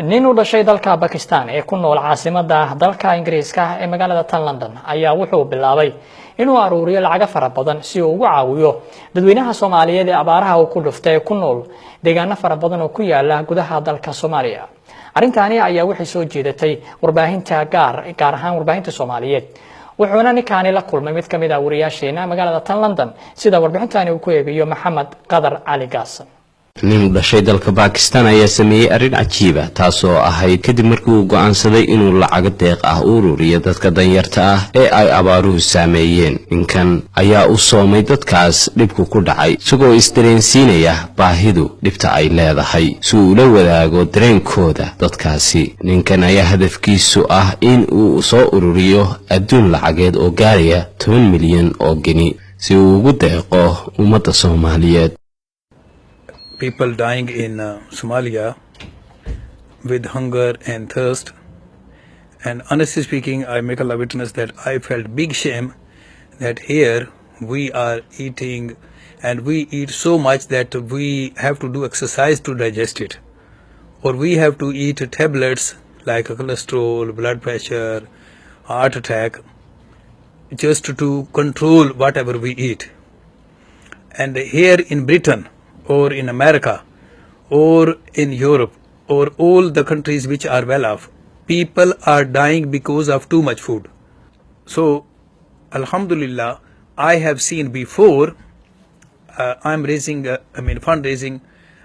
nin u dhashay dalka Pakistan ee ku nool caasimadda dalka Ingiriiska ee magaalada London ayaa wuxuu bilaabay inuu aruuriyo lacag fara badan si uu ugu caawiyo dadweynaha Soomaaliyeed ee abaaraha uu ku dhuftay ku nool deegaano fara badan oo ku yaala gudaha dalka Soomaaliya. Arintani ayaa wixii soo jeedatay warbaahinta gaar ahaan warbaahinta Soomaaliyeed. wuxuuna ninkaani la kulmay mid kamid ah wariyaasheena magaalada London sida warbixintani uu ku eegayo Maxamed Qadar Ali Gaasan. nin u dhashay dalka Pakistan ayaa sameeyay arrin cajiib ah taasoo ahayd kadib markii uu go'aansaday inuu lacag deeq ah u ururiyo dadka danyarta ah ee ay abaaruhu saameeyeen. ninkan ayaa u soomay dadkaas dhibku ku dhacay isagoo isdareensiinaya baahidu dhibta ay leedahay si uu la wadaago dareenkooda dadkaasi. ninkan ayaa hadafkiisu ah in uu soo ururiyo adduun lacageed oo gaaraya 10 milyan oo gini si uu ugu deeqo ummadda Soomaaliyeed. People dying in Somalia with hunger and thirst, and honestly speaking, I make a witness that I felt big shame that here we are eating and we eat so much that we have to do exercise to digest it, or we have to eat tablets like cholesterol, blood pressure, heart attack, just to control whatever we eat. And here in Britain, or in America, or in Europe, or all the countries which are well off, people are dying because of too much food. So, Alhamdulillah, I have seen before, I'm raising, fundraising,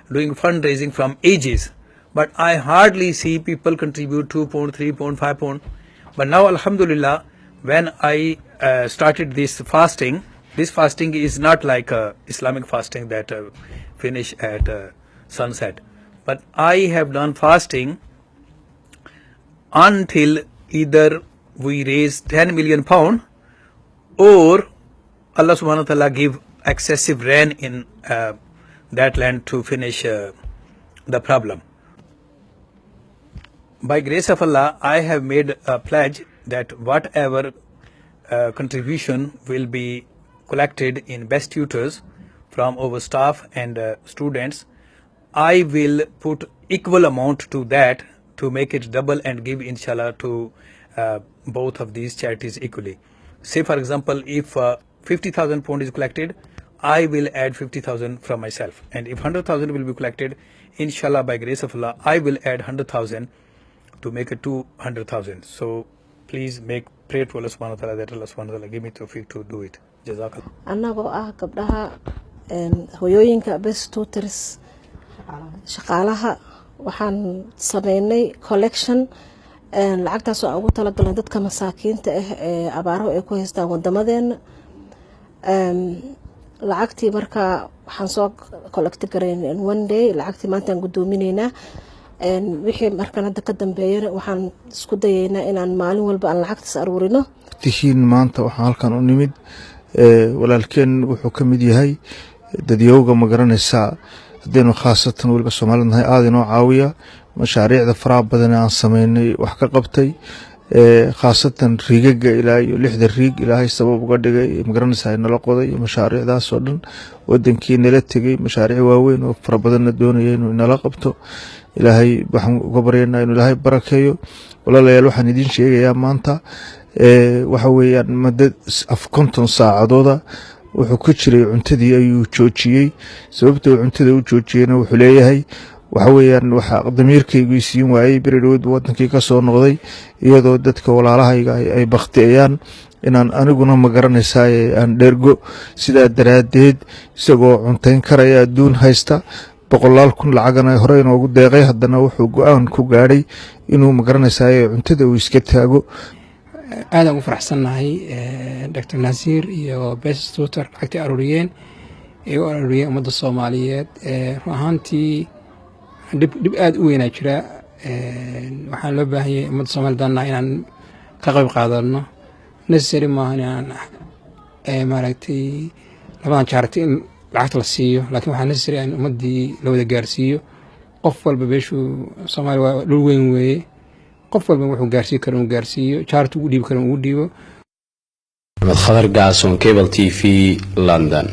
doing fundraising from ages, but I hardly see people contribute 2 pound, 3 pound, 5 pound. But now, Alhamdulillah, when I started this fasting is not like Islamic fasting that finish at sunset, but I have done fasting until either we raise 10 million pound or Allah subhanahu wa ta'ala give excessive rain in that land to finish the problem. By grace of Allah, I have made a pledge that whatever contribution will be collected in best tutors from our staff and students, I will put equal amount to that to make it double and give inshallah to both of these charities equally. Say for example, if 50,000 pound is collected, I will add 50,000 from myself, and if 100,000 will be collected, inshallah by grace of Allah, I will add 100,000 to make it 200,000. So please pray to Allah subhanahu wa ta'ala that Allah subhanahu wa ta'ala give me tawfiq to do it. Jazakallah. Annago gabdhaha hooyooyinka best tutors shaqaalaha waxaan sameynay collection lacagtaas oo ugu talagalay dadka masaakiinta ah ee abaaraha ay ku haystaan wadamadeena. lacagtii marka waxaan soo collect gareyn in one day lacagtii maanta aan gudoominaynaa wixii markan hadda ka dambeeyana waxaan isku dayaynaa inaan maalin walba aan lacagtaas aruurino. tihiin maanta waxaan halkan u nimid walaalkeen wuxuu ka mid yahay dadyowga ma garanaysaa haddaynu khaasatan weliba Soomaalida nahay aad inoo caawiya mashaariicda faraha badan aan sameynay wax ka qabtay khaasatan riigaga ilaa iyo 6 riig ilaahay sabab uga dhigay ma garanaysaa inala qoday mashaariicdaas oo dhan wadankii nala tagay mashaariic waaweyn oo fara badan doonayay inuu nala qabto. ilaahay waxaan uga baryaynaa inuu ilaahay barakeeyo. walaalayaal waxaan idin sheegayaa maanta waxa weeyaan madad 50 saacadooda wuxuu ku jiray cuntadii ayuu joojiyay. sababta uu cuntada u joojiyayna wuxuu leeyahay waxa weeyaan waxa damiirkaygu isiin waayay beridood wadankii ka soo noqday iyadoo dadka walaalahayga ay baqtiyaan inaan aniguna ma garanaysaa aan dhergo sida daraadeed isagoo cuntayn karaya adduun haysta 100,000 lacagana hore inoogu deeqay haddana wuxuu go'aan ku gaadhay inuu ma garanaysaa cuntada uu iska taago. aad ugu faraxsanahay Dr. Nasir iyo best tutor lacagtii aruuriyeen ummadda Soomaaliyeed. ruuxantii dib aad u weyn jira. waxaan loo baahan yahay ummadda Soomaaliyeed inaan ka qayb qaadano. necessary maaha inaan maaragtay labadan charity in lacagta la siiyo, laakiin waxaa necessary in ummadii la wada gaarsiiyo. qof walba beeshuu Soomaaliya waa dhul weyn weeye, qof walba wuxuu gaarsiin karo inuu gaarsiiyo, charity ugu dhiibi karo inuu dhiibo. Maxamed Qadar Gaasan, Cable TV, London.